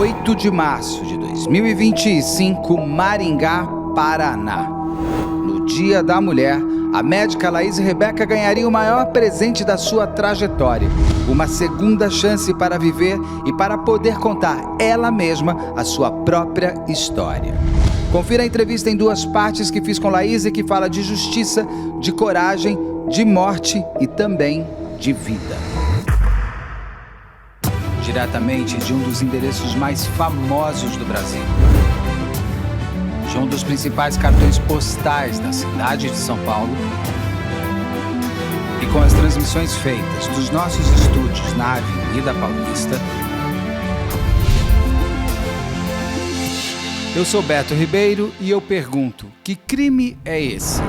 8 de março de 2025, Maringá, Paraná. No Dia da Mulher, a médica Laís Rebeca ganharia o maior presente da sua trajetória. Uma segunda chance para viver e para poder contar ela mesma a sua própria história. Confira a entrevista em 2 partes que fiz com Laís e que fala de justiça, de coragem, de morte e também de vida. Diretamente de um dos endereços mais famosos do Brasil. De um dos principais cartões postais da cidade de São Paulo. E com as transmissões feitas dos nossos estúdios na Avenida Paulista. Eu sou Beto Ribeiro e eu pergunto, que crime é esse?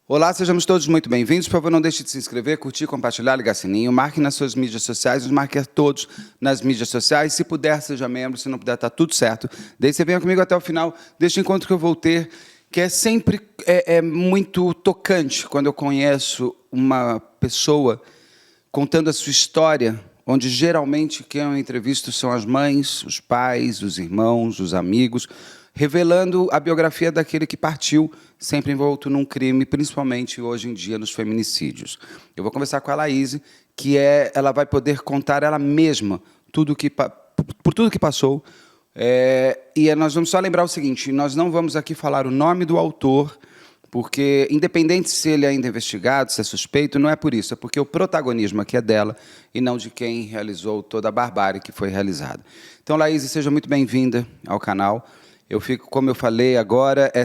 Olá, sejamos todos muito bem-vindos. Por favor, não deixe de se inscrever, curtir, compartilhar, ligar sininho. Marque nas suas mídias sociais, nos marque a todos nas mídias sociais. Se puder, seja membro. Se não puder, tá tudo certo. Daí você venha comigo até o final deste encontro que eu vou ter, que é sempre muito tocante quando eu conheço uma pessoa contando a sua história, onde geralmente quem eu entrevisto são as mães, os pais, os irmãos, os amigos, revelando a biografia daquele que partiu, sempre envolto num crime, principalmente hoje em dia nos feminicídios. Eu vou conversar com a Laís, ela vai poder contar ela mesma por tudo que passou. E nós vamos só lembrar o seguinte, nós não vamos aqui falar o nome do autor, porque, independente se ele é ainda investigado, se é suspeito, não é por isso, é porque o protagonismo aqui é dela e não de quem realizou toda a barbárie que foi realizada. Então, Laís, seja muito bem-vinda ao canal. Eu fico, como eu falei agora, é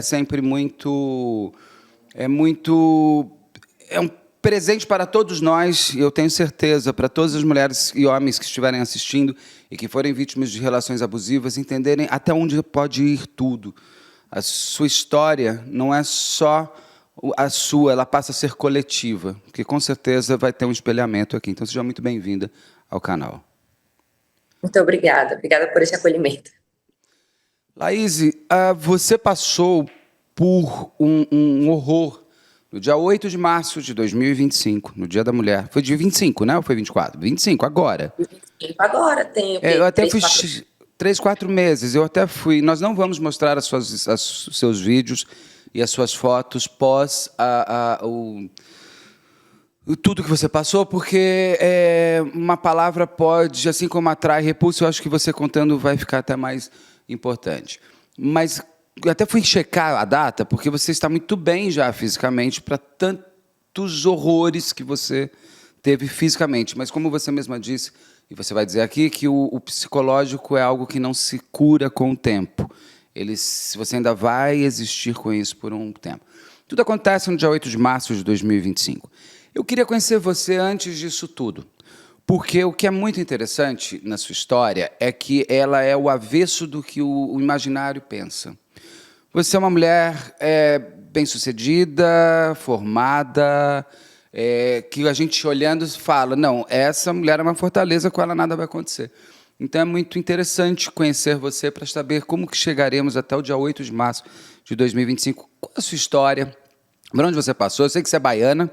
um presente para todos nós, e eu tenho certeza, para todas as mulheres e homens que estiverem assistindo e que forem vítimas de relações abusivas, entenderem até onde pode ir tudo. A sua história não é só a sua, ela passa a ser coletiva, que com certeza vai ter um espelhamento aqui. Então, seja muito bem-vinda ao canal. Muito obrigada por esse acolhimento. Laís, você passou por um horror no dia 8 de março de 2025, no Dia da Mulher. Foi dia 25, né? Ou foi 24? 25, agora. 25 agora, tem o quê? Eu até 3, 4 meses. Eu até fui. Nós não vamos mostrar os seus vídeos e as suas fotos pós tudo que você passou, porque uma palavra pode, assim como atrai, repulsa, eu acho que você contando vai ficar até mais importante. Mas eu até fui checar a data, porque você está muito bem já fisicamente para tantos horrores que você teve fisicamente. Mas como você mesma disse, e você vai dizer aqui, que o psicológico é algo que não se cura com o tempo. Você ainda vai existir com isso por um tempo. Tudo acontece no dia 8 de março de 2025. Eu queria conhecer você antes disso tudo, porque o que é muito interessante na sua história é que ela é o avesso do que o imaginário pensa. Você é uma mulher bem-sucedida, formada, que a gente olhando fala, não, essa mulher é uma fortaleza, com ela nada vai acontecer. Então é muito interessante conhecer você para saber como que chegaremos até o dia 8 de março de 2025. Qual é a sua história? Por onde você passou? Eu sei que você é baiana,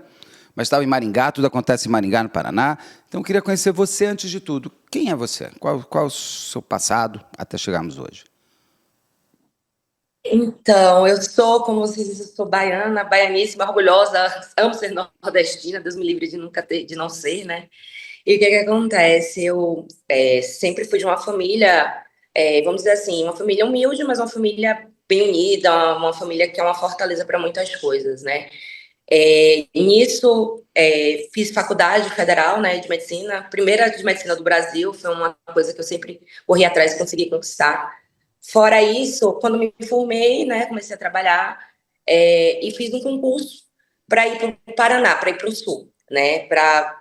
mas estava em Maringá, tudo acontece em Maringá, no Paraná. Então, eu queria conhecer você antes de tudo. Quem é você? Qual é o seu passado até chegarmos hoje? Então, eu sou, como vocês dizem, eu sou baiana, baianíssima, orgulhosa, amo ser nordestina, Deus me livre de não ser, né? E o que acontece? Eu sempre fui de uma família, vamos dizer assim, uma família humilde, mas uma família bem unida, uma família que é uma fortaleza para muitas coisas, né? Nisso, fiz faculdade federal, né, de medicina, primeira de medicina do Brasil, foi uma coisa que eu sempre corri atrás e consegui conquistar. Fora isso, quando me formei, né, comecei a trabalhar e fiz um concurso para ir para o Paraná, para ir para o Sul, né, para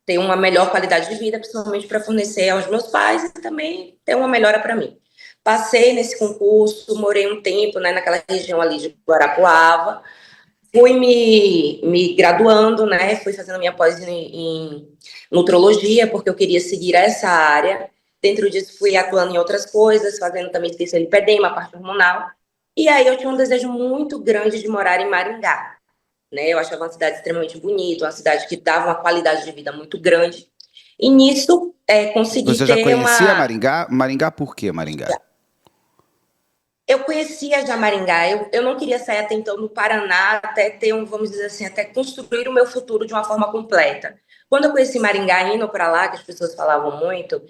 ter uma melhor qualidade de vida, principalmente para fornecer aos meus pais e também ter uma melhora para mim. Passei nesse concurso, morei um tempo, né, naquela região ali de Guarapuava. Fui me graduando, né? Fui fazendo minha pós em nutrologia, porque eu queria seguir essa área. Dentro disso, fui atuando em outras coisas, fazendo também lipedema, parte hormonal. E aí eu tinha um desejo muito grande de morar em Maringá, né? Eu achava uma cidade extremamente bonita, uma cidade que dava uma qualidade de vida muito grande. E nisso, consegui Você já ter conhecia uma... Maringá? Maringá por quê Maringá? Eu conhecia já Maringá, eu não queria sair até então do Paraná até ter vamos dizer assim, até construir o meu futuro de uma forma completa. Quando eu conheci Maringá, indo para lá, que as pessoas falavam muito,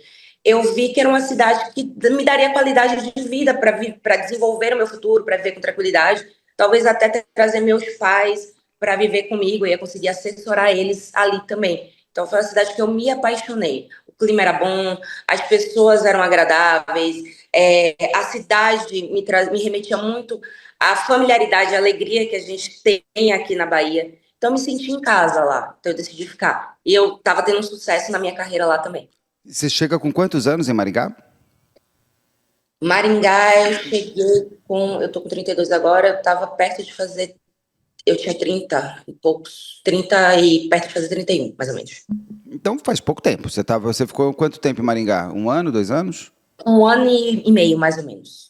eu vi que era uma cidade que me daria qualidade de vida para desenvolver o meu futuro, para viver com tranquilidade, talvez até trazer meus pais para viver comigo, e eu ia conseguir assessorar eles ali também. Então foi uma cidade que eu me apaixonei. O clima era bom, as pessoas eram agradáveis, a cidade me remetia muito à familiaridade, à alegria que a gente tem aqui na Bahia. Então, eu me senti em casa lá. Então, eu decidi ficar. E eu estava tendo um sucesso na minha carreira lá também. Você chega com quantos anos em Maringá? Maringá, eu cheguei com. Eu tô com 32 agora, eu estava perto de fazer. Eu tinha 30 e poucos. 30 e perto de fazer 31, mais ou menos. Então faz pouco tempo. Você ficou quanto tempo em Maringá? 1 ano, 2 anos? Um ano e meio, mais ou menos.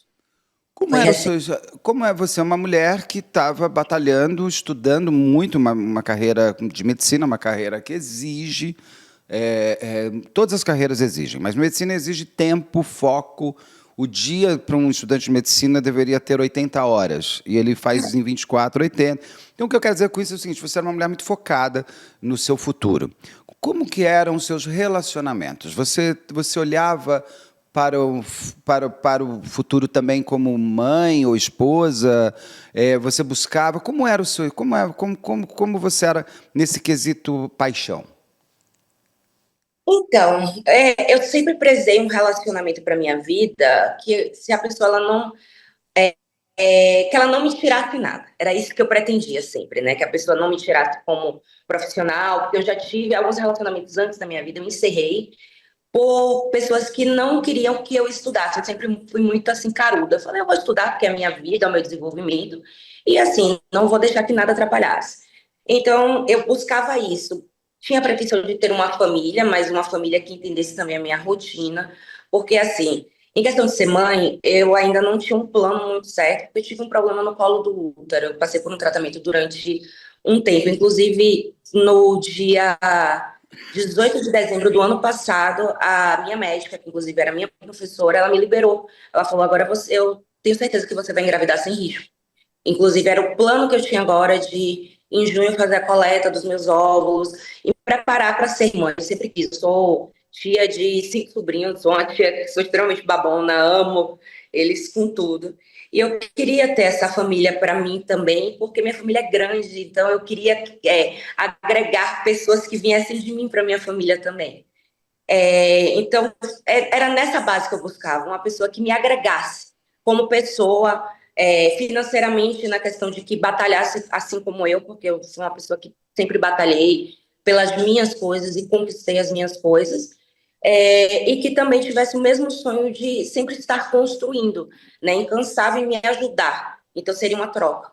Como Foi era o recente. seu, como é você, uma mulher que estava batalhando, estudando muito uma carreira de medicina, uma carreira que exige, todas as carreiras exigem, mas medicina exige tempo, foco. O dia para um estudante de medicina deveria ter 80 horas, e ele faz em 24, 80. Então, o que eu quero dizer com isso é o seguinte, você era uma mulher muito focada no seu futuro. Como que eram os seus relacionamentos? Você olhava para o futuro também como mãe ou esposa? Você buscava? Como era o seu? Como você era nesse quesito paixão? Então, eu sempre prezei um relacionamento para minha vida que se a pessoa ela não que ela não me tirasse nada. Era isso que eu pretendia sempre, né? Que a pessoa não me tirasse como profissional, porque eu já tive alguns relacionamentos antes da minha vida, eu encerrei por pessoas que não queriam que eu estudasse. Eu sempre fui muito assim caruda. Eu falei, eu vou estudar porque é a minha vida, é o meu desenvolvimento, e assim, não vou deixar que nada atrapalhasse. Então, eu buscava isso. Tinha a pretensão de ter uma família, mas uma família que entendesse também a minha rotina, porque assim, em questão de ser mãe, eu ainda não tinha um plano muito certo, porque eu tive um problema no colo do útero. Eu passei por um tratamento durante um tempo, inclusive no dia 18 de dezembro do ano passado, a minha médica, que inclusive era minha professora, ela me liberou. Ela falou: agora eu tenho certeza que você vai engravidar sem risco. Inclusive, era o plano que eu tinha agora de, em junho, fazer a coleta dos meus óvulos e me preparar para ser mãe. Eu sempre quis. Sou tia de 5 sobrinhos, sou uma tia que sou extremamente babona, amo eles com tudo. E eu queria ter essa família para mim também, porque minha família é grande, então eu queria agregar pessoas que viessem de mim para minha família também. Então, era nessa base que eu buscava, uma pessoa que me agregasse como pessoa, financeiramente, na questão de que batalhasse assim como eu, porque eu sou uma pessoa que sempre batalhei pelas minhas coisas e conquistei as minhas coisas, e que também tivesse o mesmo sonho de sempre estar construindo, né, incansável em me ajudar. Então, seria uma troca.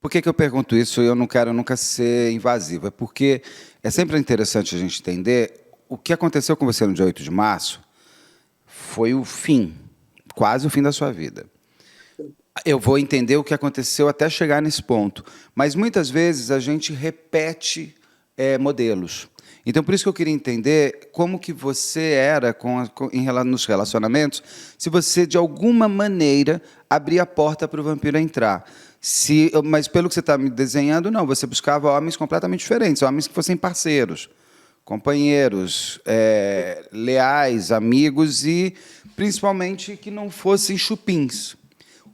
Por que eu pergunto isso? Eu não quero nunca ser invasivo. É porque é sempre interessante a gente entender o que aconteceu com você no dia 8 de março foi o fim, quase o fim da sua vida. Eu vou entender o que aconteceu até chegar nesse ponto. Mas muitas vezes a gente repete modelos. Então, por isso que eu queria entender como que você era nos relacionamentos, se você, de alguma maneira, abria a porta para o vampiro entrar. Mas, pelo que você está me desenhando, não. Você buscava homens completamente diferentes, homens que fossem parceiros, companheiros, leais, amigos e, principalmente, que não fossem chupins.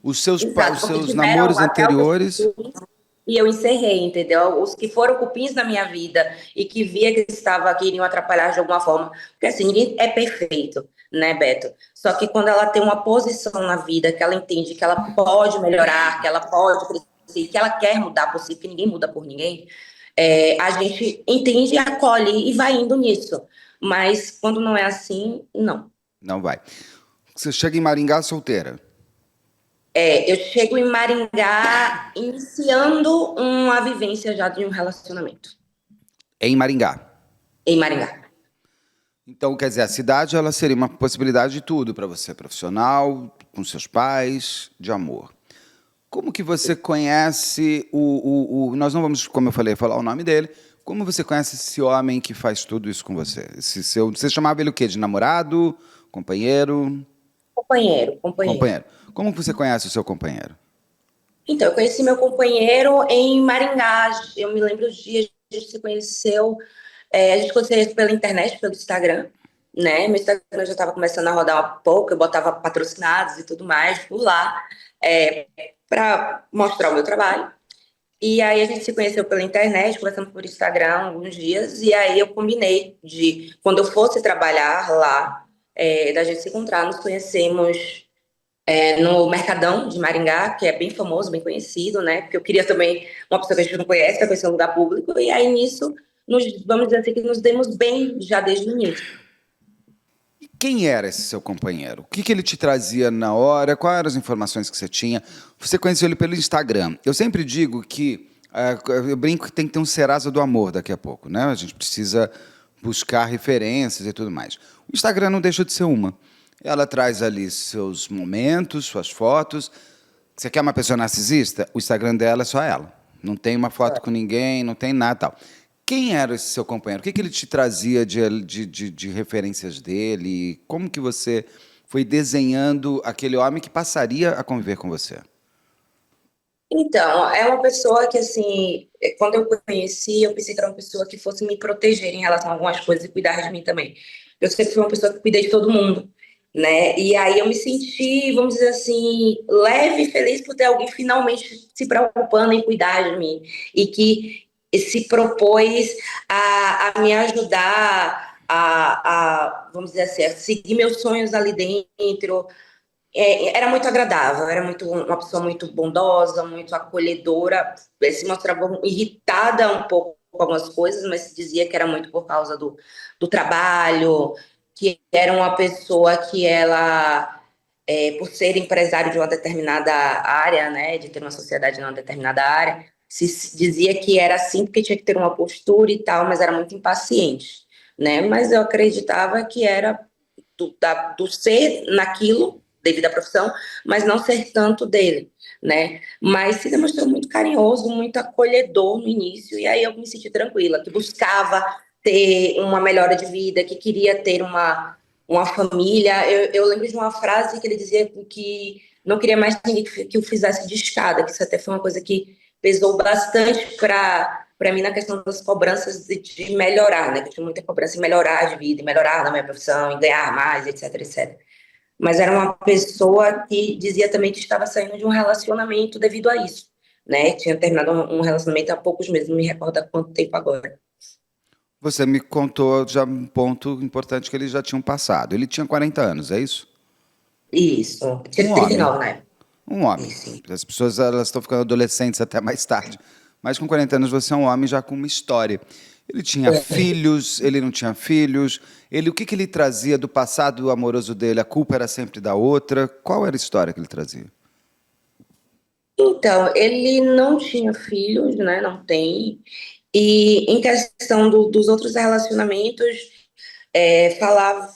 Os Exato, porque seus tiveram namoros até alguns anteriores. e eu encerrei, entendeu? Os que foram cupins na minha vida e que via que iriam atrapalhar de alguma forma. Porque assim, ninguém é perfeito, né, Beto? Só que quando ela tem uma posição na vida, que ela entende que ela pode melhorar, que ela pode crescer, que ela quer mudar por si, porque ninguém muda por ninguém, a gente entende e acolhe e vai indo nisso. Mas quando não é assim, não. Não vai. Você chega em Maringá solteira. Eu chego em Maringá iniciando uma vivência já de um relacionamento. Em Maringá. Em Maringá. Então, quer dizer, a cidade ela seria uma possibilidade de tudo para você, profissional, com seus pais, de amor. Como que você conhece nós não vamos, como eu falei, falar o nome dele. Como você conhece esse homem que faz tudo isso com você? Você chamava ele o quê? De namorado? Companheiro? Companheiro, companheiro. Companheiro. Como você conhece o seu companheiro? Então, eu conheci meu companheiro em Maringá. Eu me lembro os dias que a gente se conheceu. A gente conheceu pela internet, pelo Instagram, né? Meu Instagram já estava começando a rodar um pouco, eu botava patrocinados e tudo mais por lá, para mostrar o meu trabalho. E aí a gente se conheceu pela internet, conversando por Instagram alguns dias, e aí eu combinei de, quando eu fosse trabalhar lá, da gente se encontrar, nos conhecemos no Mercadão de Maringá, que é bem famoso, bem conhecido, né? Porque eu queria também uma pessoa que a gente não conhece, para conhecer um lugar público, e aí nisso, vamos dizer assim, que nos demos bem já desde o início. Quem era esse seu companheiro? O que ele te trazia na hora? Quais eram as informações que você tinha? Você conheceu ele pelo Instagram. Eu sempre digo que, eu brinco que tem que ter um Serasa do amor daqui a pouco, né? A gente precisa buscar referências e tudo mais. O Instagram não deixa de ser uma. Ela traz ali seus momentos, suas fotos. Você quer uma pessoa narcisista? O Instagram dela é só ela. Não tem uma foto com ninguém, não tem nada tal. Quem era esse seu companheiro? O que ele te trazia de referências dele? Como que você foi desenhando aquele homem que passaria a conviver com você? Então, é uma pessoa que, assim, quando eu conheci, eu pensei que era uma pessoa que fosse me proteger em relação a algumas coisas e cuidar de mim também. Eu sempre fui uma pessoa que cuidei de todo mundo, né? E aí eu me senti, vamos dizer assim, leve e feliz por ter alguém finalmente se preocupando em cuidar de mim e que se propôs a me ajudar vamos dizer assim, a seguir meus sonhos ali dentro. Era muito agradável, era muito uma pessoa muito bondosa, muito acolhedora. Se mostrava irritada um pouco com algumas coisas, mas se dizia que era muito por causa do trabalho, que era uma pessoa que ela, por ser empresário de uma determinada área, né, de ter uma sociedade numa determinada área, se dizia que era assim porque tinha que ter uma postura e tal, mas era muito impaciente, né? Mas eu acreditava que era do ser naquilo, devido à profissão, mas não ser tanto dele, né? Mas se demonstrou muito carinhoso, muito acolhedor no início, e aí eu me senti tranquila, que buscava ter uma melhora de vida, que queria ter uma família. Eu lembro de uma frase que ele dizia que não queria mais ninguém que o fizesse de escada, que isso até foi uma coisa que pesou bastante para mim na questão das cobranças de melhorar, né? Que eu tinha muita cobrança em melhorar de vida, em melhorar na minha profissão, em ganhar mais, etc, etc. Mas era uma pessoa que dizia também que estava saindo de um relacionamento devido a isso, né? Tinha terminado um relacionamento há poucos meses, não me recordo há quanto tempo agora. Você me contou já um ponto importante que eles já tinham passado. Ele tinha 40 anos, é isso? Isso, Um tinha homem. 39 na época. Um homem. Sim. As pessoas elas estão ficando adolescentes até mais tarde. Mas com 40 anos você é um homem já com uma história. Ele tinha filhos, ele não tinha filhos. O que ele trazia do passado amoroso dele? A culpa era sempre da outra. Qual era a história que ele trazia? Então, ele não tinha filhos, né? Não tem. E em questão dos outros relacionamentos,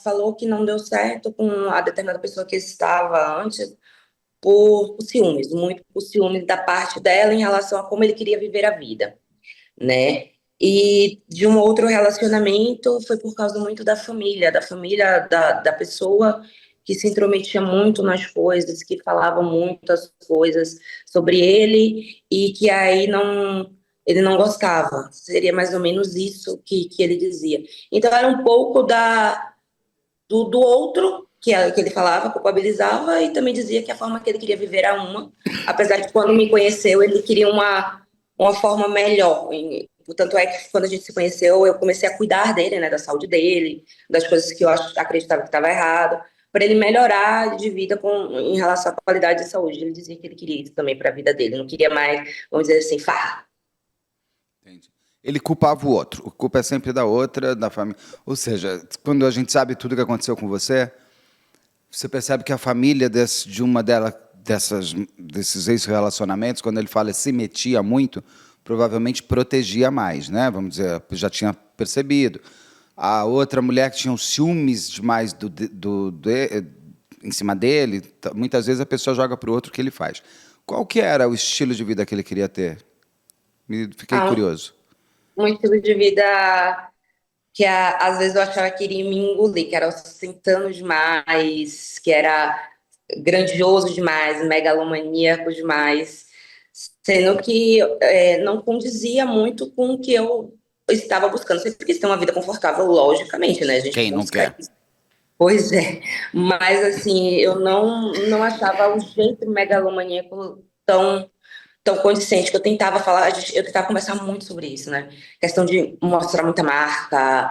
falou que não deu certo com a determinada pessoa que estava antes por ciúmes, muito por ciúmes da parte dela em relação a como ele queria viver a vida, né? E de um outro relacionamento foi por causa muito da pessoa que se intrometia muito nas coisas, que falava muitas coisas sobre ele e que aí ele não gostava. Seria mais ou menos isso que ele dizia. Então era um pouco do outro que ele falava, culpabilizava e também dizia que a forma que ele queria viver era uma, apesar de quando me conheceu ele queria uma forma melhor. Tanto é que quando a gente se conheceu, eu comecei a cuidar dele, né, da saúde dele, das coisas que eu acreditava que estava errado, para ele melhorar de vida em relação à qualidade de saúde. Ele dizia que ele queria isso também para a vida dele, não queria mais, vamos dizer assim, farra. Entendi. Ele culpava o outro. A culpa é sempre da outra, da família. Ou seja, quando a gente sabe tudo que aconteceu com você, você percebe que a família desses ex-relacionamentos, quando ele fala se metia muito, provavelmente protegia mais, né? Vamos dizer, já tinha percebido. A outra mulher que tinha os ciúmes demais em cima dele, muitas vezes a pessoa joga para o outro o que ele faz. Qual que era o estilo de vida que ele queria ter? Fiquei Ah, curioso. um estilo de vida que às vezes eu achava que iria me engolir, que era ostentando demais, que era grandioso demais, megalomaníaco demais, sendo que não condizia muito com o que eu estava buscando. Sempre quis ter uma vida confortável, logicamente, né? A gente Quem não busca quer? isso. Pois é, mas assim, eu não achava o jeito megalomaníaco tão condizente, que eu tentava falar, eu tentava conversar muito sobre isso, né? Questão de mostrar muita marca,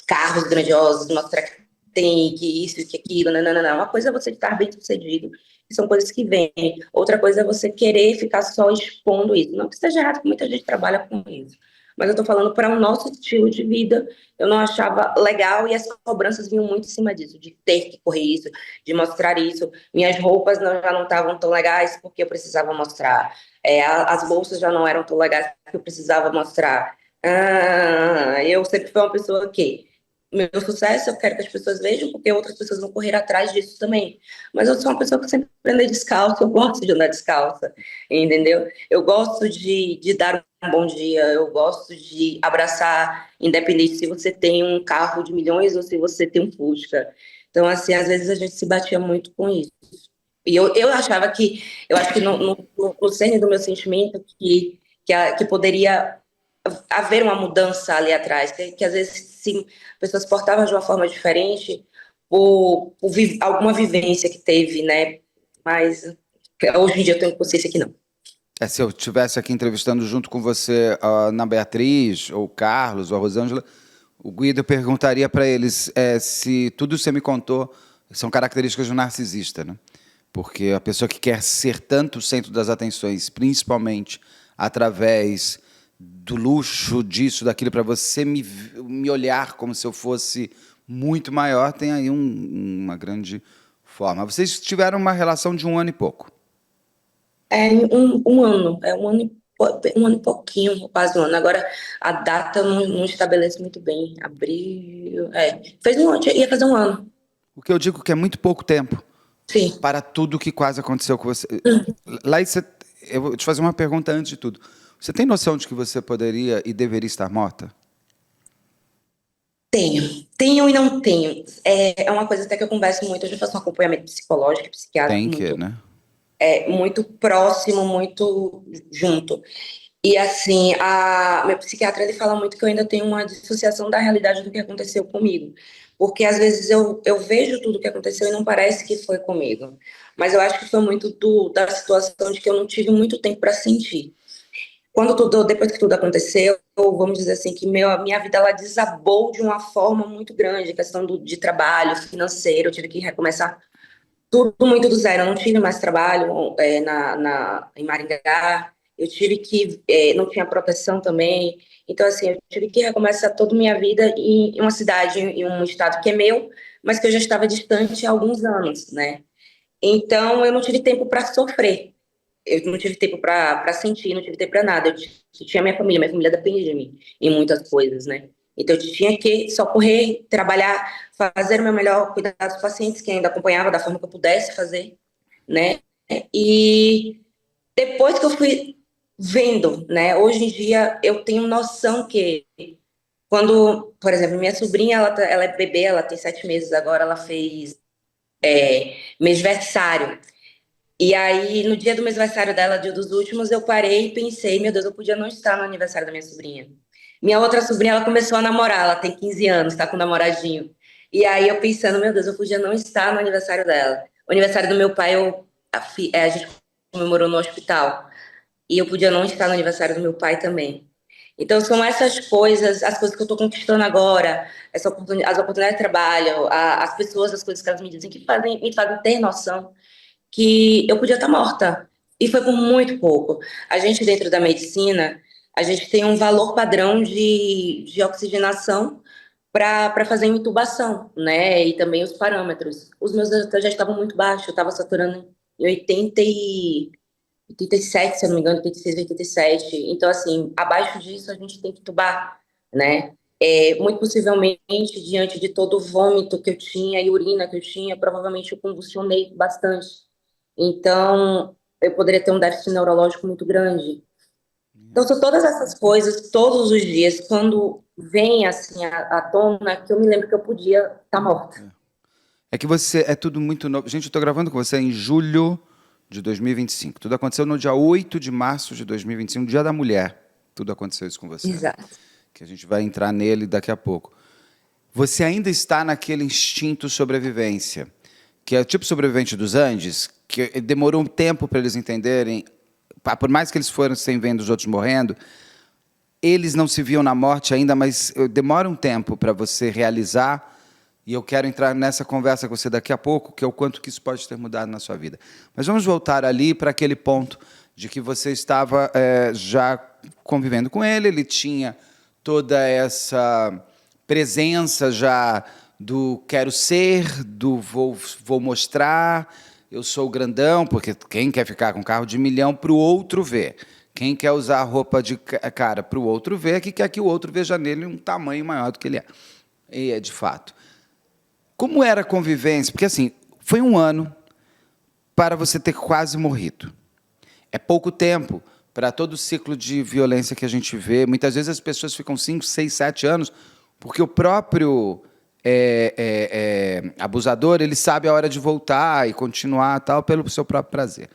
carros grandiosos, mostrar que tem, que isso, que aquilo, não. Uma coisa é você estar bem sucedido, que são coisas que vêm. Outra coisa é você querer ficar só expondo isso. Não que esteja errado, porque muita gente trabalha com isso. Mas eu estou falando para o nosso estilo de vida, eu não achava legal e as cobranças vinham muito em cima disso, de ter que correr isso, de mostrar isso. Minhas roupas já não estavam tão legais porque eu precisava mostrar. As bolsas já não eram tão legais porque eu precisava mostrar. Eu sempre fui uma pessoa que meu sucesso eu quero que as pessoas vejam, porque outras pessoas vão correr atrás disso também. Mas eu sou uma pessoa que sempre andei descalça, eu gosto de andar descalça, entendeu? Eu gosto de dar um bom dia, eu gosto de abraçar, independente se você tem um carro de milhões ou se você tem um Fusca. Então, assim, às vezes a gente se batia muito com isso. E eu achava que, eu acho que no cerne do meu sentimento, que poderia haver uma mudança ali atrás, que às vezes sim, a pessoa se portava de uma forma diferente por alguma vivência que teve, né? Mas hoje em dia eu tenho consciência que não. Se eu estivesse aqui entrevistando junto com você a Ana Beatriz, ou o Carlos, ou a Rosângela, o Guido perguntaria para eles se tudo que você me contou são características do narcisista, né? Porque a pessoa que quer ser tanto o centro das atenções, principalmente através do luxo disso, daquilo, para você me olhar como se eu fosse muito maior, tem aí uma grande forma. Vocês tiveram uma relação de 1 ano e pouco. Um ano, um ano e pouquinho, quase 1 ano. Agora, a data eu não estabelece muito bem. Abril, fez ia fazer 1 ano, O que eu digo que é muito pouco tempo sim. para tudo que quase aconteceu com você. Laís, eu vou te fazer uma pergunta antes de tudo. Você tem noção de que você poderia e deveria estar morta? Tenho e não tenho. É uma coisa até que eu converso muito. Eu já faço um acompanhamento psicológico, psiquiátrico Tem que, muito, né? muito próximo, muito junto. E assim, meu psiquiatra ele fala muito que eu ainda tenho uma dissociação da realidade do que aconteceu comigo. Porque às vezes eu vejo tudo o que aconteceu e não parece que foi comigo. Mas eu acho que foi muito da situação de que eu não tive muito tempo para sentir. Depois que tudo aconteceu, vamos dizer assim, que a minha vida ela desabou de uma forma muito grande, questão de trabalho, financeiro, eu tive que recomeçar tudo muito do zero, eu não tive mais trabalho em Maringá, eu tive que, não tinha proteção também, então assim, eu tive que recomeçar toda a minha vida em uma cidade, em um estado que é meu, mas que eu já estava distante há alguns anos, né? Então eu não tive tempo para sofrer, eu não tive tempo para sentir, não tive tempo para nada. Eu tinha minha família depende de mim em muitas coisas, né? Então eu tinha que só correr, trabalhar, fazer o meu melhor, cuidar dos pacientes que ainda acompanhava da forma que eu pudesse fazer, né? E depois que eu fui vendo, né? Hoje em dia eu tenho noção que quando, por exemplo, minha sobrinha, ela é bebê, ela tem 7 meses agora, ela fez mêsversário. E aí, no dia do aniversário dela, dia dos últimos, eu parei e pensei, meu Deus, eu podia não estar no aniversário da minha sobrinha. Minha outra sobrinha, ela começou a namorar, ela tem 15 anos, tá com um namoradinho. E aí eu pensando, meu Deus, eu podia não estar no aniversário dela. O aniversário do meu pai, a gente comemorou no hospital. E eu podia não estar no aniversário do meu pai também. Então, são essas coisas, as coisas que eu estou conquistando agora, as oportunidades de trabalho, as pessoas, as coisas que elas me dizem, que me fazem ter noção que eu podia estar morta. E foi por muito pouco. A gente, dentro da medicina, a gente tem um valor padrão de oxigenação para fazer intubação, né? E também os parâmetros. Os meus já estavam muito baixos, eu estava saturando em 87, se eu não me engano, 86, 87. Então, assim, abaixo disso a gente tem que tubar, né? Muito possivelmente, diante de todo o vômito que eu tinha e urina que eu tinha, provavelmente eu convulsionei bastante. Então, eu poderia ter um déficit neurológico muito grande. Então, são todas essas coisas, todos os dias, quando vem, assim, à tona, que eu me lembro que eu podia estar morta. É que você é tudo muito novo. Gente, eu estou gravando com você em julho de 2025. Tudo aconteceu no dia 8 de março de 2025, Dia da Mulher. Tudo aconteceu isso com você. Exato. Que a gente vai entrar nele daqui a pouco. Você ainda está naquele instinto sobrevivência, que é o tipo sobrevivente dos Andes, que demorou um tempo para eles entenderem, por mais que eles fossem vendo os outros morrendo, eles não se viam na morte ainda, mas demora um tempo para você realizar, e eu quero entrar nessa conversa com você daqui a pouco, que é o quanto que isso pode ter mudado na sua vida. Mas vamos voltar ali para aquele ponto de que você estava já convivendo com ele, ele tinha toda essa presença já do quero ser, do vou mostrar, eu sou grandão, porque quem quer ficar com carro de milhão para o outro ver? Quem quer usar roupa de cara para o outro ver, que quer que o outro veja nele um tamanho maior do que ele é. E é de fato. Como era a convivência? Porque, assim, foi um ano para você ter quase morrido. É pouco tempo para todo o ciclo de violência que a gente vê. Muitas vezes as pessoas ficam 5, 6, 7 anos, porque o próprio abusador, ele sabe a hora de voltar e continuar tal, pelo seu próprio prazer.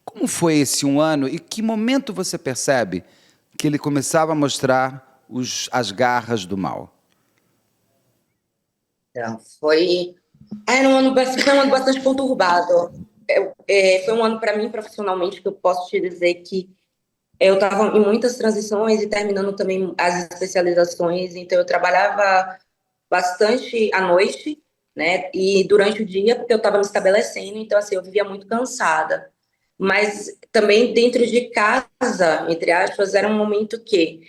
Como foi esse um ano e que momento você percebe que ele começava a mostrar as garras do mal? Então, foi um ano bastante conturbado. Foi um ano para mim, profissionalmente, que eu posso te dizer que eu estava em muitas transições e terminando também as especializações, então eu trabalhava bastante à noite, né, e durante o dia, porque eu estava me estabelecendo, então, assim, eu vivia muito cansada. Mas também dentro de casa, entre aspas, era um momento que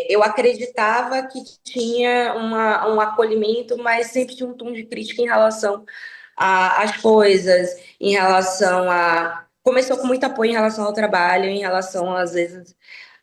eu acreditava que tinha um acolhimento, mas sempre tinha um tom de crítica em relação às coisas, em relação a... Começou com muito apoio em relação ao trabalho, em relação, às vezes,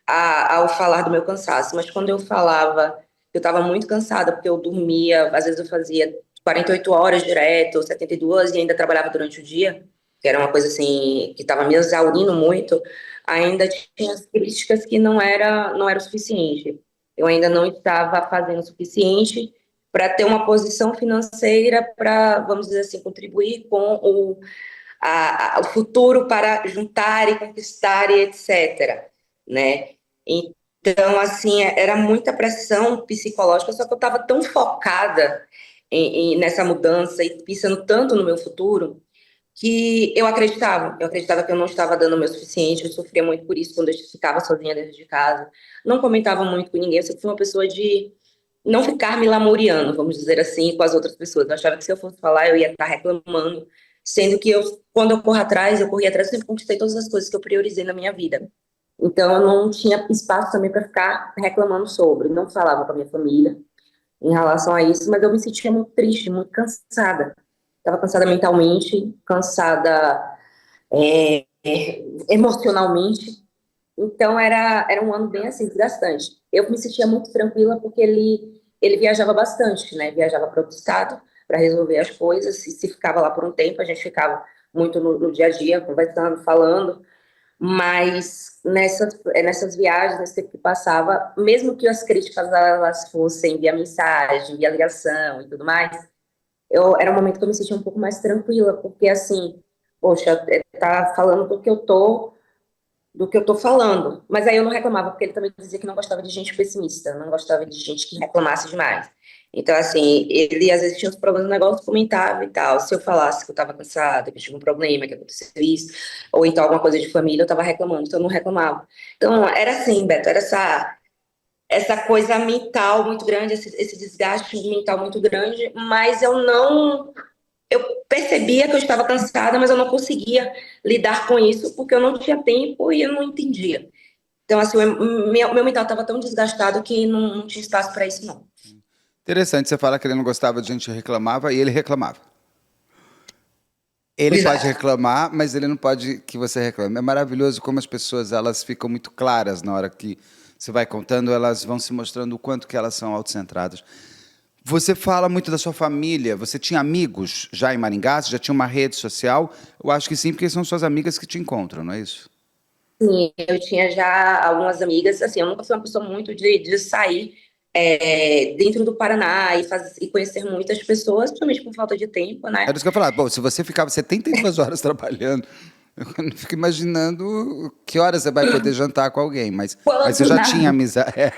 ao falar do meu cansaço. Mas quando eu falava, eu estava muito cansada, porque eu dormia, às vezes eu fazia 48 horas direto, ou 72, e ainda trabalhava durante o dia, que era uma coisa assim, que estava me exaurindo muito, ainda tinha as críticas que não era o suficiente. Eu ainda não estava fazendo o suficiente para ter uma posição financeira para, vamos dizer assim, contribuir com o futuro para juntar e conquistar e etc, né? Então, assim, era muita pressão psicológica, só que eu estava tão focada nessa mudança e pensando tanto no meu futuro, que eu acreditava que eu não estava dando o meu suficiente, eu sofria muito por isso quando eu ficava sozinha dentro de casa, não comentava muito com ninguém, eu sempre fui uma pessoa de não ficar me lamuriando, vamos dizer assim, com as outras pessoas. Eu achava que se eu fosse falar, eu ia estar reclamando, sendo que quando eu corri atrás, eu sempre conquistei todas as coisas que eu priorizei na minha vida. Então, eu não tinha espaço também para ficar reclamando sobre, não falava com a minha família em relação a isso, mas eu me sentia muito triste, muito cansada. Estava cansada mentalmente, cansada emocionalmente. Então, era um ano bem assim, desgastante. Eu me sentia muito tranquila porque ele viajava bastante, né? Viajava para outro estado para resolver as coisas. E se ficava lá por um tempo, a gente ficava muito no dia a dia, conversando, falando. Mas nessas viagens, nesse tempo que passava, mesmo que as críticas elas fossem via mensagem, via ligação e tudo mais, era um momento que eu me sentia um pouco mais tranquila, porque assim, poxa, tá falando do que eu tô falando. Mas aí eu não reclamava, porque ele também dizia que não gostava de gente pessimista, não gostava de gente que reclamasse demais. Então, assim, ele às vezes tinha uns problemas no negócio, comentava e tal. Se eu falasse que eu tava cansada, que eu tive um problema, que aconteceu isso, ou então alguma coisa de família, eu tava reclamando, então eu não reclamava. Então, era assim, Beto, era essa coisa mental muito grande, esse desgaste mental muito grande, mas eu percebia que eu estava cansada, mas eu não conseguia lidar com isso porque eu não tinha tempo e eu não entendia. Então, assim, meu mental estava tão desgastado que não tinha espaço para isso, não. Interessante, você fala que ele não gostava de gente que reclamava e ele reclamava. Ele pode Exato. reclamar, mas ele não pode que você reclame. É maravilhoso como as pessoas elas ficam muito claras na hora que você vai contando, elas vão se mostrando o quanto que elas são autocentradas. Você fala muito da sua família. Você tinha amigos já em Maringá? Você já tinha uma rede social? Eu acho que sim, porque são suas amigas que te encontram, não é isso? Sim, eu tinha já algumas amigas, assim, eu nunca fui uma pessoa muito de sair dentro do Paraná e conhecer muitas pessoas, principalmente por falta de tempo, né? Era isso que eu falava. Bom, se você ficava 72 horas trabalhando, eu não fico imaginando que horas você vai poder jantar com alguém, mas você Quando já tinha nada. amizade. É.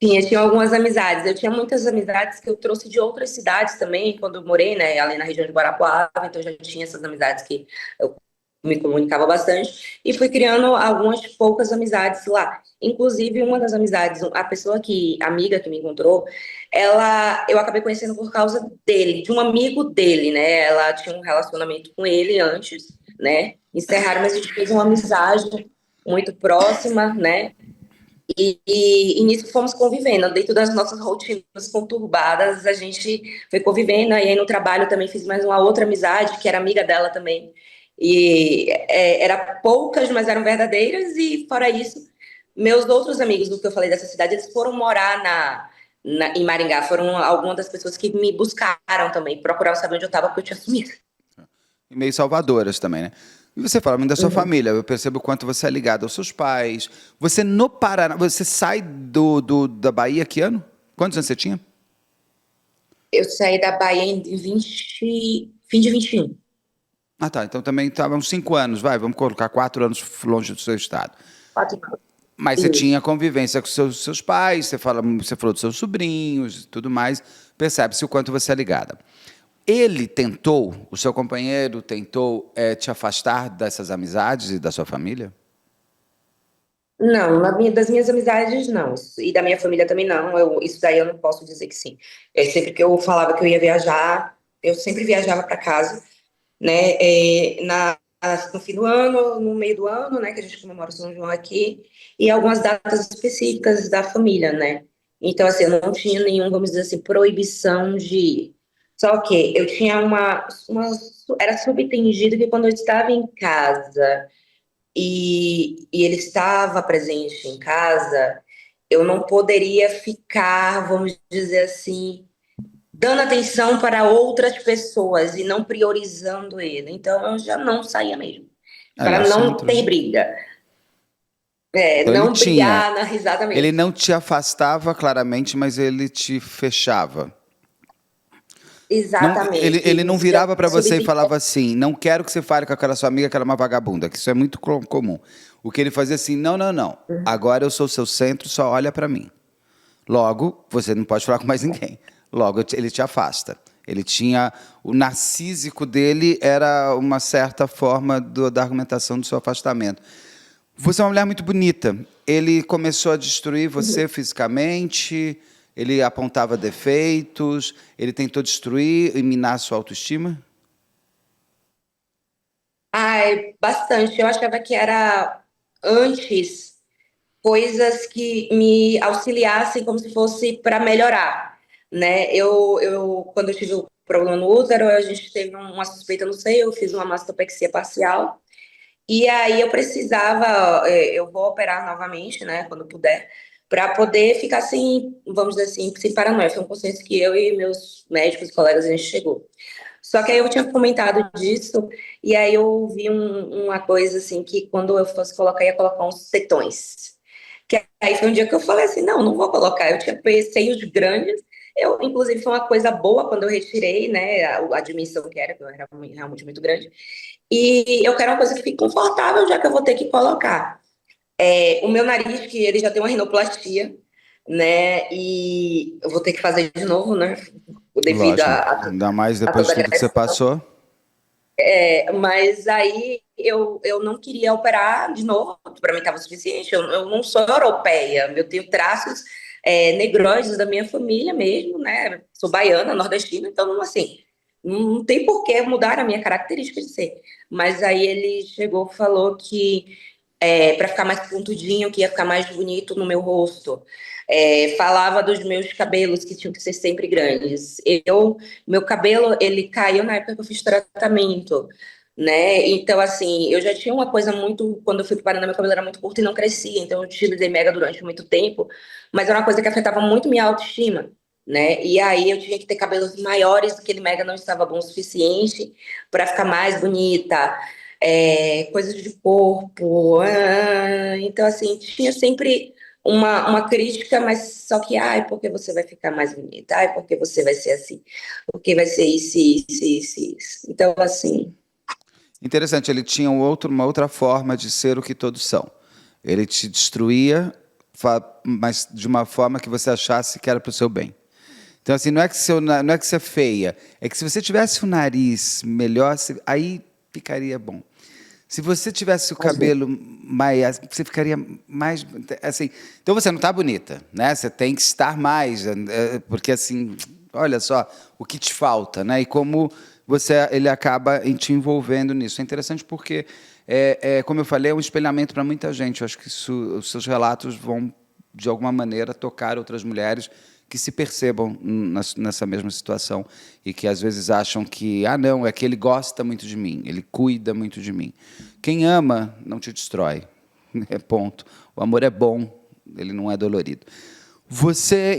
Sim, eu tinha algumas amizades. Eu tinha muitas amizades que eu trouxe de outras cidades também, quando eu morei, né, ali na região de Guarapuava, então eu já tinha essas amizades que eu me comunicava bastante e fui criando algumas poucas amizades lá. Inclusive, uma das amizades, a amiga que me encontrou, eu acabei conhecendo por causa dele, de um amigo dele, né? Ela tinha um relacionamento com ele antes, né? Encerraram, mas a gente fez uma amizade muito próxima, né? E nisso fomos convivendo, dentro das nossas rotinas conturbadas, a gente foi convivendo, e aí no trabalho também fiz mais uma outra amizade, que era amiga dela também, e era poucas, mas eram verdadeiras, e fora isso, meus outros amigos, do que eu falei dessa cidade, eles foram morar em Maringá, foram algumas das pessoas que me buscaram também, procuraram saber onde eu estava, porque eu tinha sumido. E meio salvadoras também, né? E você fala muito da sua Uhum. família, eu percebo o quanto você é ligado aos seus pais. Você no Paraná, você sai da Bahia que ano? Quantos anos você tinha? Eu saí da Bahia em fim de 21. Ah, tá. Então também estava uns 5 anos, vai, vamos colocar 4 anos longe do seu estado. 4 anos. Mas você tinha Isso. convivência com seus pais, você falou dos seus sobrinhos e tudo mais. Percebe-se o quanto você é ligada. Ele tentou, o seu companheiro tentou te afastar dessas amizades e da sua família? Não, das minhas amizades, não. E da minha família também não. Isso daí eu não posso dizer que sim. Sempre que eu falava que eu ia viajar, eu sempre viajava para casa, né? No fim do ano, no meio do ano, né? Que a gente comemora o São João aqui, e algumas datas específicas da família, né? Então, assim, eu não tinha nenhum, vamos dizer assim, proibição de ir. Só que eu tinha era subentendido que quando eu estava em casa e ele estava presente em casa, eu não poderia ficar, vamos dizer assim, dando atenção para outras pessoas e não priorizando ele. Então eu já não saía mesmo, Ah, eu para acho isso não muito ter bem. briga, Então ele não tinha, brigar, ele exatamente. não te afastava claramente, mas ele te fechava. Não, Exatamente. ele não Eu virava para você e subentendia. falava assim: não quero que você fale com aquela sua amiga que ela é uma vagabunda, que isso é muito comum. O que ele fazia assim: não, não, não. Agora eu sou o seu centro, só olha para mim. Logo, você não pode falar com mais ninguém. Logo, ele te afasta. Ele tinha. O narcísico dele era uma certa forma da argumentação do seu afastamento. Você é uma mulher muito bonita. Ele começou a destruir você fisicamente, ele apontava defeitos, ele tentou destruir e minar a sua autoestima? Ai, bastante. Eu achava que era antes coisas que me auxiliassem como se fosse para melhorar, né? Quando eu tive o problema no útero, a gente teve uma suspeita no seio, eu fiz uma mastopexia parcial, e aí eu precisava, eu vou operar novamente, né, quando puder, para poder ficar sem, vamos dizer assim, sem paranoia. Foi um consenso que eu e meus médicos e colegas a gente chegou. Só que aí eu tinha comentado disso, e aí eu vi uma coisa assim, que quando eu fosse colocar, ia colocar uns setões. Que aí foi um dia que eu falei assim, não, não vou colocar. Eu tinha seios grandes. Inclusive, foi uma coisa boa quando eu retirei, né, a dimensão que era, que eu era realmente muito grande. E eu quero uma coisa que fique confortável, já que eu vou ter que colocar. O meu nariz, que ele já tem uma rinoplastia, né, e eu vou ter que fazer de novo, né, devido Lógico, a ainda mais a depois toda de a tudo que você agressão. passou. Mas aí eu não queria operar de novo, para mim estava o suficiente. Eu não sou europeia, eu tenho traços negroides da minha família mesmo, né? Sou baiana, nordestina, então assim, não tem por que mudar a minha característica de ser. Mas aí ele chegou e falou que para ficar mais pontudinho, que ia ficar mais bonito no meu rosto. Falava dos meus cabelos que tinham que ser sempre grandes. Meu cabelo, ele caiu na época que eu fiz tratamento, né? Então, assim, eu já tinha uma coisa muito. Quando eu fui para Paraná, meu cabelo era muito curto e não crescia, então eu utilizei mega durante muito tempo, mas era uma coisa que afetava muito minha autoestima, né? E aí eu tinha que ter cabelos maiores, aquele mega não estava bom o suficiente para ficar mais bonita. coisas de corpo. Então, assim, tinha sempre uma crítica, mas só que, ai, porque você vai ficar mais bonita? Ai, porque você vai ser assim? Porque vai ser isso, isso, isso, isso. Então, assim, Interessante, ele tinha uma outra forma de ser o que todos são. Ele te destruía, mas de uma forma que você achasse que era para o seu bem. Então, assim, não é que você é feia, é que se você tivesse o nariz melhor, aí ficaria bom. Se você tivesse o cabelo mais, você ficaria mais, assim. Então você não está bonita, né? Você tem que estar mais, porque assim, olha só o que te falta, né? E como ele acaba te envolvendo nisso. É interessante porque, como eu falei, é um espelhamento para muita gente. Eu acho que os seus relatos vão de alguma maneira tocar outras mulheres que se percebam nessa mesma situação e que às vezes acham que, não, é que ele gosta muito de mim, ele cuida muito de mim. Quem ama não te destrói, é ponto. O amor é bom, ele não é dolorido.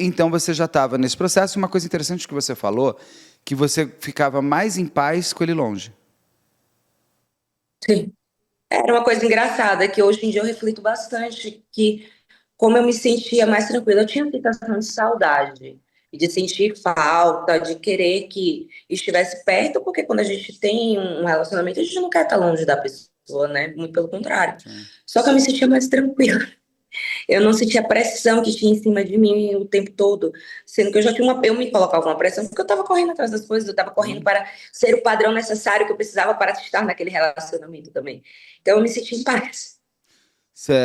Então, você já estava nesse processo. Uma coisa interessante que você falou, que você ficava mais em paz com ele longe. sim. Era uma coisa engraçada, que hoje em dia eu reflito bastante, que como eu me sentia mais tranquila, eu tinha sensação de saudade, e de sentir falta, de querer que estivesse perto, porque quando a gente tem um relacionamento, a gente não quer estar longe da pessoa, né? Muito pelo contrário. Sim. Só que eu me sentia mais tranquila. Eu não sentia a pressão que tinha em cima de mim o tempo todo, sendo que eu me colocava uma pressão porque eu estava correndo atrás das coisas, eu estava correndo para ser o padrão necessário que eu precisava para estar naquele relacionamento também. Então eu me sentia em paz.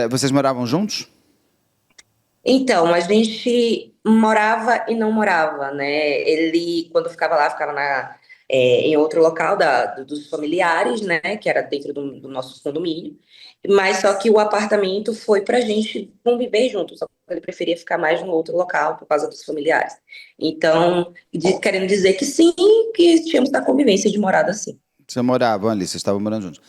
Vocês moravam juntos? Então, a gente morava e não morava, né? Ele, quando ficava lá, ficava em outro local dos familiares, né? Que era dentro do nosso condomínio. Mas só que o apartamento foi pra gente conviver junto, só que ele preferia ficar mais no outro local por causa dos familiares. Então, querendo dizer que sim, que tínhamos da convivência de morada, sim. Vocês moravam ali, vocês estavam morando juntos.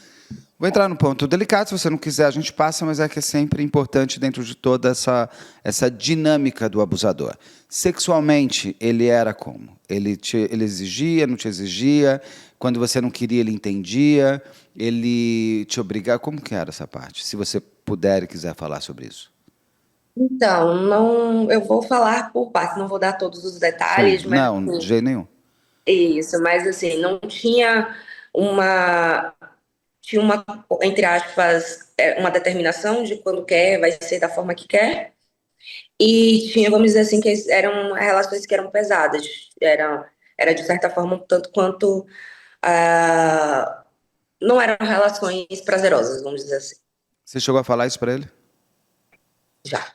Vou entrar num ponto delicado, se você não quiser a gente passa, mas é que é sempre importante dentro de toda essa dinâmica do abusador. Sexualmente, ele era como? Ele exigia, não te exigia? Quando você não queria, ele entendia? Ele te obrigava? Como que era essa parte? Se você puder e quiser falar sobre isso. Então, não, eu vou falar por partes, não vou dar todos os Sim, detalhes, mas não, de assim, jeito nenhum. isso, mas assim, não tinha uma, tinha uma, entre aspas, uma determinação de quando quer, vai ser da forma que quer, e tinha, vamos dizer assim, que eram relações que eram pesadas, era de certa forma um tanto quanto, ah, não eram relações prazerosas, vamos dizer assim, Você chegou a falar isso para ele? já,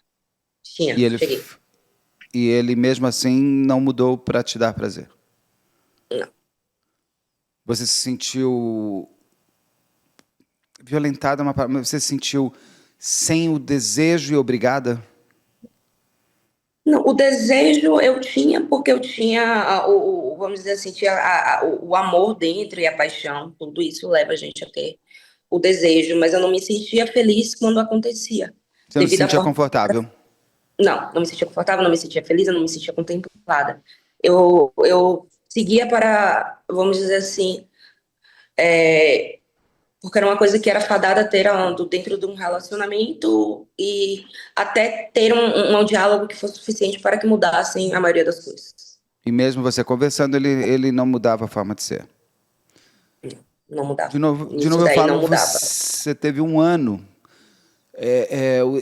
E tinha, ele, cheguei, e ele mesmo assim não mudou para te dar prazer? não. Você se sentiu violentada, mas você se sentiu sem o desejo e obrigada? Não, o desejo eu tinha porque eu tinha, vamos dizer assim, tinha o amor dentro e a paixão, tudo isso leva a gente a ter o desejo, mas eu não me sentia feliz quando acontecia, Você não se devido à sentia forma. confortável? Não me sentia confortável, não me sentia feliz, eu não me sentia contemplada. Eu seguia para, vamos dizer assim, porque era uma coisa que era fadada a ter dentro de um relacionamento e até ter um diálogo que fosse suficiente para que mudassem a maioria das coisas. E mesmo você conversando, ele não mudava a forma de ser. Não De mudava. novo, de Isso novo eu daí falo, não mudava. você teve um ano.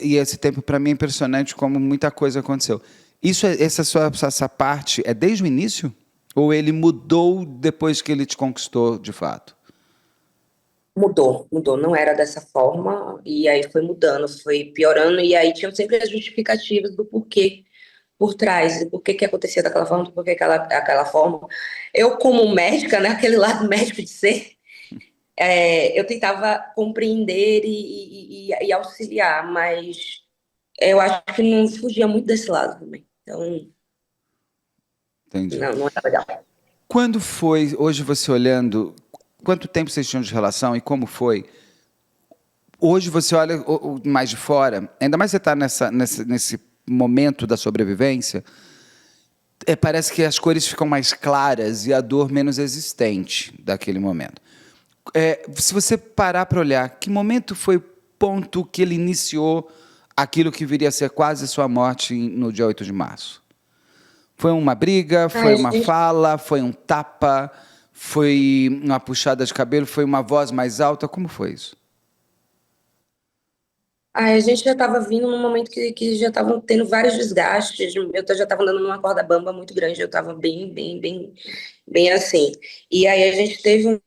E esse tempo, para mim, é impressionante como muita coisa aconteceu. Essa parte é desde o início? Ou ele mudou depois que ele te conquistou, de fato? Mudou. Não era dessa forma, e aí foi mudando, foi piorando, e aí tinham sempre as justificativas do porquê por trás, e por que que acontecia daquela forma, por que aquela forma. Eu, como médica, né, aquele lado médico de ser, eu tentava compreender e auxiliar, mas eu acho que não fugia muito desse lado também. Então, Entendi. não era legal. Quando foi, hoje você olhando, quanto tempo vocês tinham de relação e como foi? Hoje você olha mais de fora, ainda mais você está nesse momento da sobrevivência, parece que as cores ficam mais claras e a dor menos existente daquele momento. Se você parar para olhar, que momento foi o ponto que ele iniciou aquilo que viria a ser quase sua morte no dia 8 de março? Foi uma briga, foi Ai, uma gente, fala, foi um tapa, foi uma puxada de cabelo, foi uma voz mais alta? Como foi isso? ai, a gente já estava vindo num momento que já estavam tendo vários desgastes. Já estava andando numa corda bamba muito grande. Eu estava bem assim. E aí a gente teve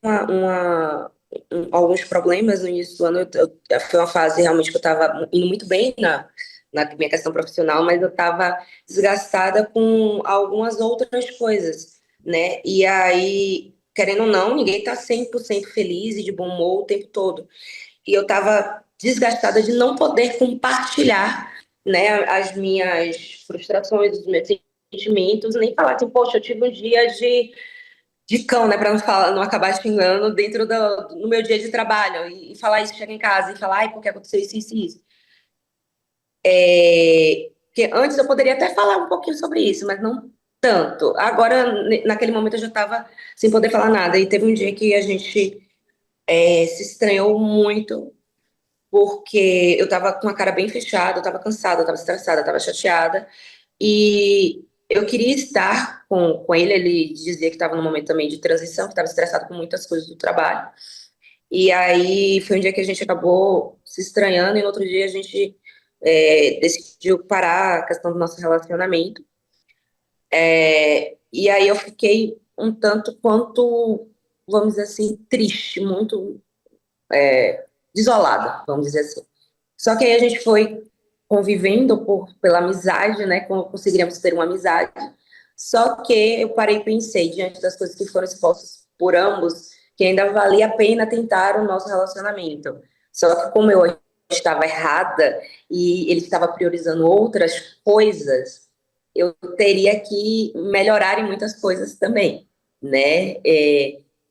alguns problemas no início do ano. Foi uma fase realmente que eu estava indo muito bem na minha questão profissional, mas eu estava desgastada com algumas outras coisas, né? E aí, querendo ou não, ninguém está 100% feliz e de bom humor o tempo todo. E eu estava desgastada de não poder compartilhar, né, as minhas frustrações, os meus sentimentos, nem falar assim, poxa, eu tive um dia de cão, né, para não falar, não acabar xingando dentro no meu dia de trabalho e falar isso, chegar em casa e falar, ai, porque aconteceu isso e isso. Porque antes eu poderia até falar um pouquinho sobre isso, mas não tanto. Agora, naquele momento, eu já estava sem poder falar nada. E teve um dia que a gente se estranhou muito, porque eu estava com a cara bem fechada, eu estava cansada, eu estava estressada, eu estava chateada. E eu queria estar com ele. Ele dizia que estava num momento também de transição, que estava estressado com muitas coisas do trabalho. E aí foi um dia que a gente acabou se estranhando, e no outro dia a gente decidiu parar a questão do nosso relacionamento. E aí eu fiquei um tanto quanto, vamos dizer assim, triste, muito desolada, vamos dizer assim. Só que aí a gente foi convivendo pela amizade, né? Como conseguiríamos ter uma amizade. Só que eu parei e pensei, diante das coisas que foram expostas por ambos, que ainda valia a pena tentar o nosso relacionamento. Só que como eu estava errada e ele estava priorizando outras coisas, eu teria que melhorar em muitas coisas também, né?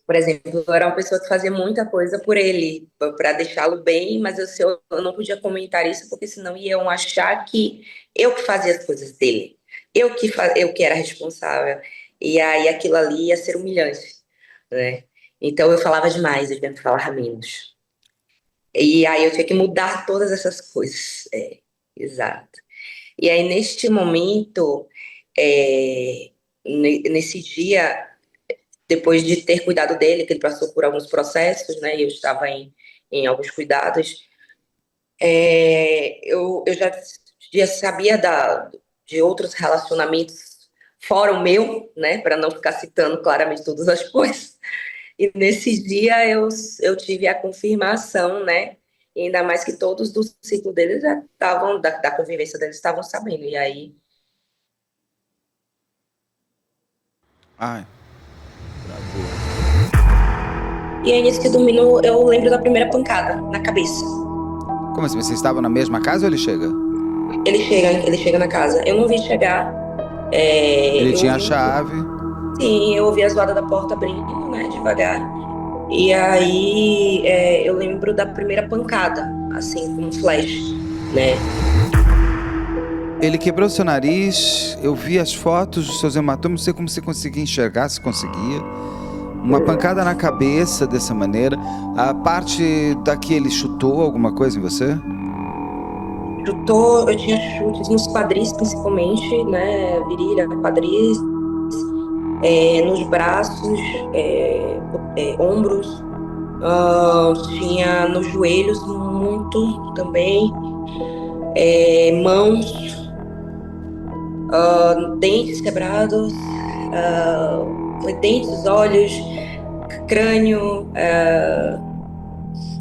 Por exemplo, eu era uma pessoa que fazia muita coisa por ele, para deixá-lo bem, mas eu não podia comentar isso, porque senão iam achar que eu que fazia as coisas dele, eu que era responsável, e aí aquilo ali ia ser humilhante, né? Então eu falava demais, eu tinha que falar menos. E aí eu tinha que mudar todas essas coisas. Exato. E aí, neste momento, nesse dia, depois de ter cuidado dele, que ele passou por alguns processos, né? E eu estava em alguns cuidados. Eu já sabia de outros relacionamentos fora o meu, né? Para não ficar citando claramente todas as coisas. E nesse dia eu tive a confirmação, né? E ainda mais que todos do ciclo deles já estavam, da convivência deles, estavam sabendo. E aí. Ai, E aí, nesse domingo, eu lembro da primeira pancada na cabeça. como assim? Vocês estavam na mesma casa ou ele chega? Ele chega na casa. Eu não vi chegar. Ele Eu tinha a ouvi, chave. sim, eu ouvi a zoada da porta abrindo, né, devagar. E aí, eu lembro da primeira pancada, assim, com um flash, né? Ele quebrou seu nariz, eu vi as fotos dos seus hematomas, não sei como você conseguia enxergar, se conseguia. Uma pancada na cabeça dessa maneira. A parte daqui ele chutou alguma coisa em você? Chutou, eu tinha chutes nos quadris, principalmente, né? Virilha, quadris, nos braços, ombros, tinha nos joelhos muito também, mãos, dentes quebrados, foi dentes, olhos, crânio,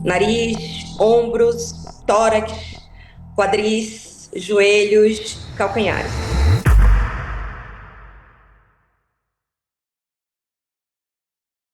nariz, ombros, tórax, quadris, joelhos, calcanhares.